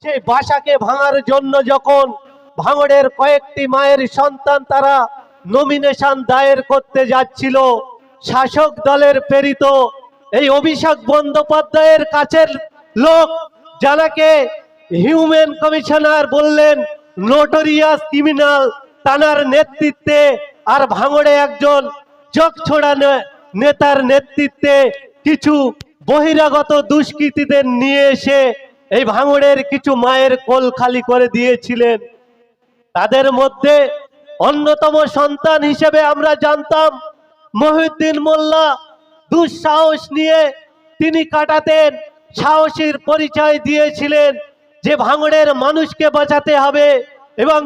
সেই বাসাকে ভাঙার জন্য যখন ভাঙড়ের কয়েকটি মায়ের সন্তান তারা নমিনেশন দায়ের করতে যাচ্ছিল, শাসক দলের প্রেরিত এই অভিষেক বন্দ্যোপাধ্যায়ের কাছের লোক, যাকে হিউম্যান কমিশনার বললেন, নোটোরিয়াস ক্রিমিনাল, তানার নেতৃত্বে আর ভাঙড়ে একজন চোখছোড়া নেতার নেতৃত্বে কিছু বহিরাগত দুষ্কৃতীদের নিয়ে এসে এই ভাঙড়ের কিছু মায়ের কোল খালি করে দিয়েছিলেন। তাদের মধ্যে অন্যতম সন্তান হিসেবে আমরা জানতাম মহিউদ্দিন মোল্লা। দুঃসাহস নিয়ে তিনি কাটাতেন, সাহসীর পরিচয় দিয়েছিলেন যে ভাঙড়ের মানুষকে বাঁচাতে হবে এবং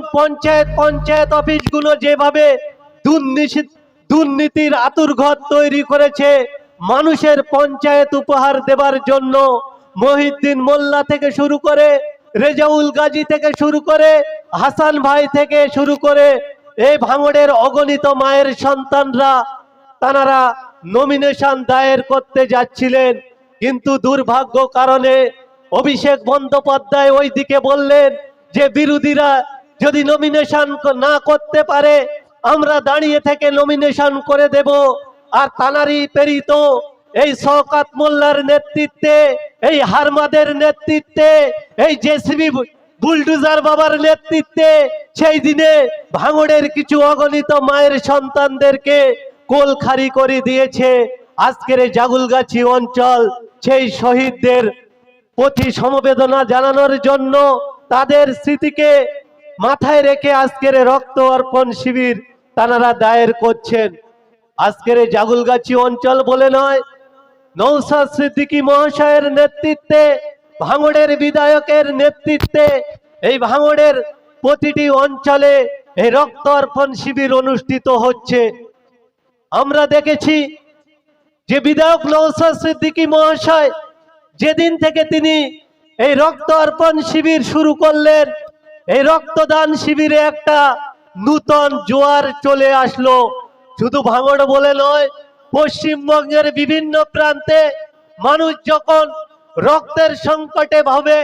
পঞ্চায়েত অফিসগুলো যেভাবে দুর্নীতির আতুরঘর তৈরি করেছে, মানুষের পঞ্চায়েত উপহার দেবার জন্য মহিউদ্দিন মোল্লা থেকে শুরু করে, রেজাউল গাজী থেকে শুরু করে, হাসান ভাই থেকে শুরু করে এই ভাঙড়ের অগণিত মায়ের সন্তানরা তারা নমিনেশন দায়ের করতে যাচ্ছিলেন। কিন্তু দুর্ভাগ্য কারণে অভিষেক বন্দ্যোপাধ্যায় ওইদিকে বললেন যে বিরোধীরা যদি নমিনেশন না করতে পারে আমরা দাঁড়িয়ে থেকে নমিনেশন করে দেব। আর তানারই প্রেরিত এই শওকত মোল্লার নেতৃত্বে, এই হারমাদের নেতৃত্বে, এই জেসিবি বুলডোজার বাবার নেতৃত্বে সেই দিনে ভাঙড়ের কিছু অগণিত মায়ের সন্তানদেরকে কোলখাড়ি করে দিয়েছে। আজকের এই জাগুলগাছি অঞ্চল সেই শহীদদের প্রতি সমবেদনা জানানোর জন্য তাদের স্মৃতিকে মাথায় রেখে আজকের রক্ত অর্পণ শিবির তারা দায়ের করছেন। আজকের এই জাগুলগাছি অঞ্চল বলে নয়, নওশাদ সিদ্দিকী মহাশয়ের নেতৃত্বে, ভাঙড়ের বিধায়কের নেতৃত্বে এই ভাঙড়ের প্রতিটি অঞ্চলে এই রক্ত অর্পণ শিবির অনুষ্ঠিত হচ্ছে। আমরা দেখেছি যে বিধায়ক নওশাদ সিদ্দিকী মহাশয় যেদিন থেকে তিনি এই রক্ত অর্পণ শিবির শুরু করলেন, এই রক্তদান শিবিরে একটা নূতন জোয়ার চলে আসলো। শুধু ভাঙড় বলে নয়, পশ্চিমবঙ্গের বিভিন্ন প্রান্তে মানুষ যখন রক্তের সংকটে ভাবে,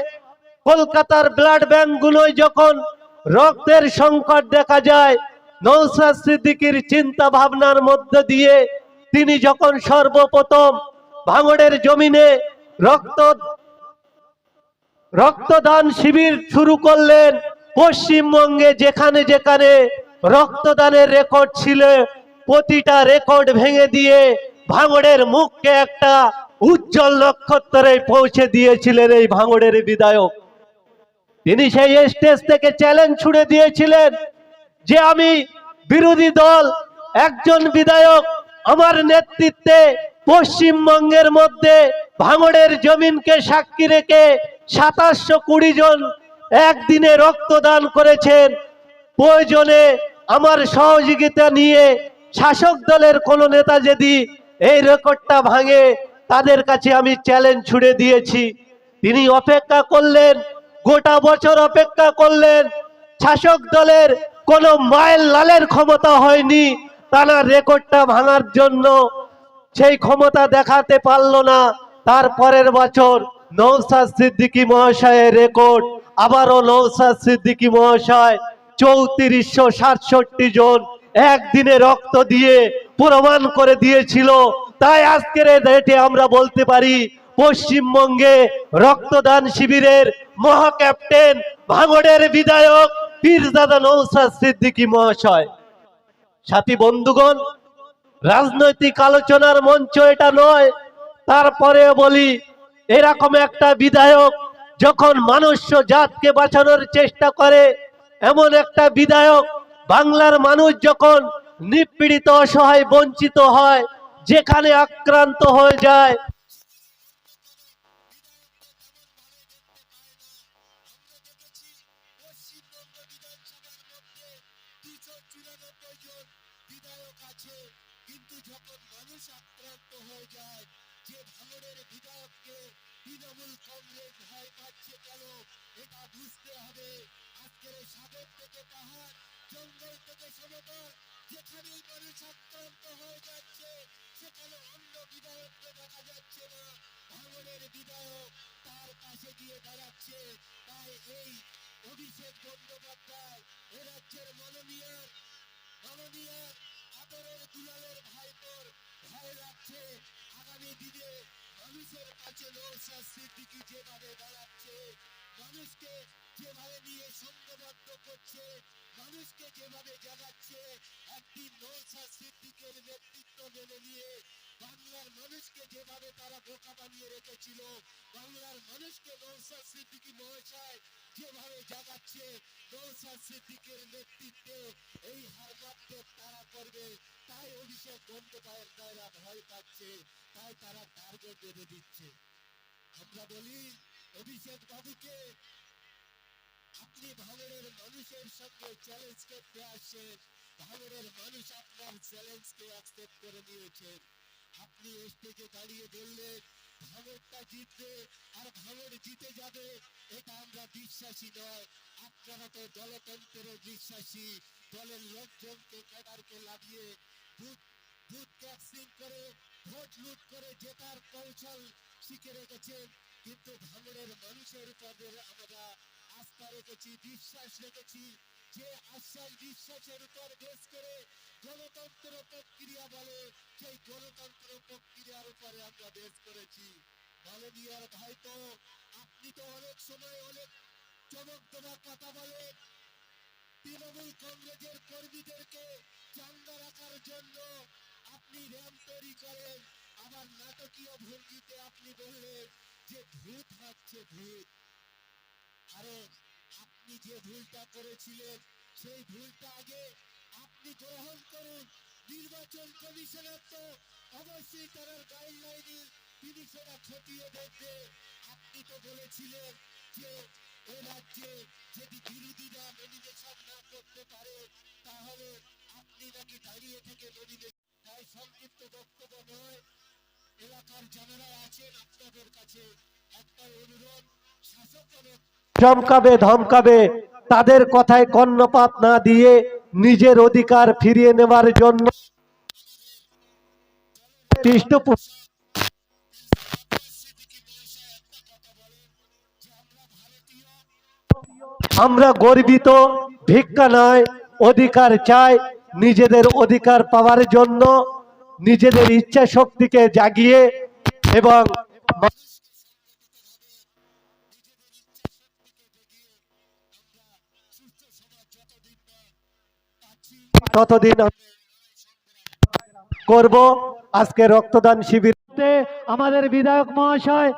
কলকাতার ব্লাড ব্যাংকগুলোয় যখন রক্তের সংকট দেখা যায়, নওশাদ সিদ্দিকীর চিন্তা ভাবনার মধ্যে দিয়ে তিনি যখন সর্বপ্রথম ভাঙড়ের জমিনে রক্তদান শিবির শুরু করলেন, পশ্চিমবঙ্গে যেখানে যেখানে রক্তদানের রেকর্ড ছিল প্রতিটা রেকর্ড ভেঙে দিয়ে ভাঙড়ের মুখকে একটা উজ্জ্বল নক্ষত্রে পৌঁছে দিয়েছিলেন এই ভাঙড়ের বিধায়ক। তিনি সেই স্টেজ থেকে চ্যালেঞ্জ ছুড়ে দিয়েছিলেন যে আমি বিরোধী দল একজন বিধায়ক আমার নেতৃত্বে পশ্চিমবঙ্গের মধ্যে ভাঙড়ের জমিনকে সাক্ষী রেখে 2720 জন একদিনে রক্তদান করেছেন। প্রয়োজনে আমার সহযোগিতা নিয়ে শাসক দলের কোন নেতা যদি এই রেকর্ডটা ভাঙে তাদের কাছে আমি চ্যালেঞ্জ ছুড়ে দিয়েছি। তিনি অপেক্ষা করলেন, গোটা বছর অপেক্ষা করলেন, শাসক দলের কোন মাইল লালের ক্ষমতা হয়নি তার রেকর্ডটা ভাঙার জন্য, সেই ক্ষমতা দেখাতে পারল না। তারপরের বছর নওশাদ সিদ্দিকী মহাশয়ের রেকর্ড, আবারও নওশাদ সিদ্দিকী মহাশয় 3467 জন একদিনে রক্ত দিয়ে প্রমাণ করে দিয়েছিল। তাই আজকের ডেটে আমরা বলতে পারি পশ্চিমবঙ্গে রক্তদান শিবিরের মহা ক্যাপ্টেন ভাঙড়ের বিধায়ক পীরজাদা নওশাদ সিদ্দিকী মহাশয়। সাথী বন্ধুগণ, রাজনৈতিক আলোচনার মঞ্চ এটা নয়, তারপরে বলি এরকম একটা বিধায়ক যখন মনুষ্য জাতকে বাঁচানোর চেষ্টা করে, এমন একটা বিধায়ক বাংলার মানুষ যখন নিপীড়িত অসহায় বঞ্চিত হয়, যেখানে আক্রান্ত হয়ে যায়, কিন্তু যখন মানুষ আক্রান্ত হয়ে যায়, যে ভাঙড়ের বিধায়ককে তৃণমূল কংগ্রেস ভয় পাচ্ছে কেন এটা বুঝতে হবে। আজকের সাগর থেকে পাহাড়, জঙ্গল থেকে সমতল, যেখানেই মানুষ আক্রান্ত হয়ে যাচ্ছে সেখানে অন্য বিধায়ককে দেখা যাচ্ছে না। ভাঙড়ের বিধায়ক তার পাশে গিয়ে দাঁড়াচ্ছে, তার তাই এই অভিষেক বন্দ্যোপাধ্যায় এ রাজ্যের মাননীয় আদরের দুলালের ভাইপোর ভয় লাগছে আগামী দিনে মানুষের কাছে নওশাদ সিদ্দিকী যেভাবে দাঁড়াচ্ছে, মানুষকে যেভাবে নিয়ে সংঘবদ্ধ করছে, মানুষকে যেভাবে জাগাচ্ছে, একদিন নওশাদ সিদ্দিকের নেতৃত্ব মেনে নিয়ে বাংলার মানুষকে যেভাবে তারা বোকা বানিয়ে রেখেছিল, বাংলার মানুষকে নওশাদ সিদ্দিকী মহাশয় যেভাবে জাগাচ্ছে, নওশাদ সিদ্দিকের নেতৃত্বে এই হার মাত্র তারা করবে। তাই অভিষেক বন্দ্যোপাধ্যায়রা ভয় পাচ্ছে, তাই তারা টার্গেট বেঁধে দিচ্ছে। আমরা বলি অভিষেক বাবুকে, আপনি ভাঙড়ের মানুষের সঙ্গে চ্যালেঞ্জ করতে আসছেন, ভাঙড়ের মানুষ আপনার চ্যালেঞ্জকে অ্যাকসেপ্ট করে নিয়েছেন। আপনি স্টেজে দাঁড়িয়ে বললেন ভাঙড়টা জিতবে আর ভাঙড় জিতে যাবে, এটা আমরা বিশ্বাসী নয়। আপনারা তো দলতন্ত্রে বিশ্বাসী, দলের লোকজনকে ক্যাডারকে লাগিয়ে বুথ বুথ ক্যাপসিং করে ভোট লুট করে জেতার কৌশল শিখে রেখেছেন। কিন্তু ভাঙড়ের মানুষের উপরে আমরা আস্থা রেখেছি, বিশ্বাস রেখেছি, যে আশ্বাস বিশ্বাসের উপর বেশ করে গণতন্ত্র প্রক্রিয়া বলে, সেই গণতন্ত্র প্রক্রিয়ার উপরে আমরা বেশ করেছি। মাননীয় ভাইপো, আপনি তো অনেক সময় অনেক চমক দেওয়ার কথা বলেন, তৃণমূল কংগ্রেসের কর্মীদেরকে চাঙ্গা রাখার জন্য আপনি র্যাম্প তৈরি করেন, আবার নাটকীয় ভঙ্গিতে আপনি বললেন যে ভূত হাঁটছে ভূত। আরে আপনি যে ভুলটা করেছিলেন সেই ভুলটা আগে আপনি গ্রহণ করুন। নির্বাচন কমিশনার তো অবশ্যই তার গাইডলাইনে তিনি সেটা খতিয়ে দেখবে। আপনি তো বলেছিলেন যে এ রাজ্যে যদি বিরোধীরা নমিনেশন না করতে পারে তাহলে আপনি নাকি দাঁড়িয়ে থেকে নমিনেশন। তাই সংক্ষিপ্ত বক্তব্য নয়, এলাকার যারা আছেন আপনাদের কাছে একটা অনুরোধ, শাসক চমকাবে ধমকাবে তাদের কথায় কর্ণপাত না দিয়ে নিজের অধিকার ফিরিয়ে নেওয়ার জন্য পৃষ্ঠপোষক আমরা গর্বিত, ভিক্ষা নয়, অধিকার চাই। নিজেদের অধিকার পাওয়ার জন্য নিজেদের ইচ্ছা শক্তিকে জাগিয়ে এবং ততদিন করব। আজকে রক্তদান শিবিরে আমাদের বিধায়ক মহাশয়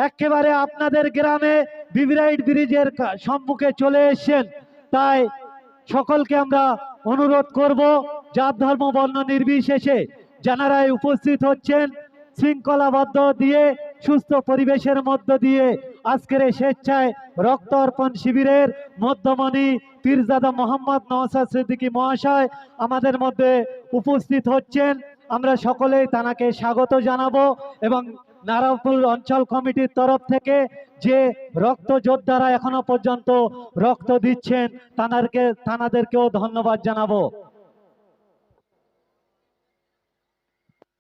একেবারে আপনাদের গ্রামে বিবিরাইট ব্রিজের সম্মুখে চলে এসেছেন। তাই সকলকে আমরা অনুরোধ করব, জাত ধর্ম বর্ণ নির্বিশেষে যারাই উপস্থিত হচ্ছেন শৃঙ্খলাবদ্ধ দিয়ে সুস্থ পরিবেশের মধ্য দিয়ে আজকের এই স্বেচ্ছায় রক্ত অর্পণ শিবিরের মধ্যমণি পীরজাদা মোহাম্মদ নওশাদ সিদ্দিকী মহাশয় আমাদের মধ্যে উপস্থিত হচ্ছেন। আমরা সকলেই তানাকে স্বাগত জানাবো এবং নারায়ণপুর অঞ্চল কমিটির তরফ থেকে যে রক্ত যোদ্ধারা এখনো পর্যন্ত রক্ত দিচ্ছেন তানাদেরকেও ধন্যবাদ জানাবো।